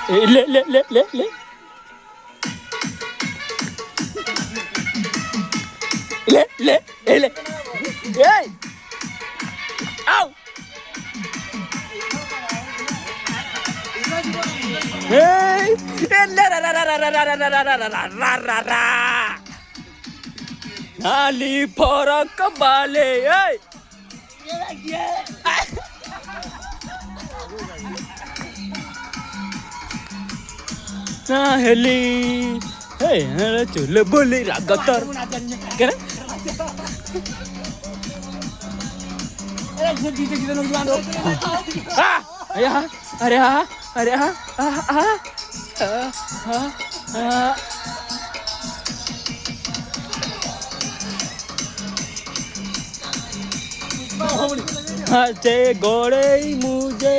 ले ले ले ले ले ले ले ले ले ए आउ ए ले रा रा रा रा रा रा रा रा रा रा रा रा नाली फरक बाले ए नाहली हे अरे चुल बोली रागतर क्या अरे हा अरे हा अरे हा चे गोड़े मुझे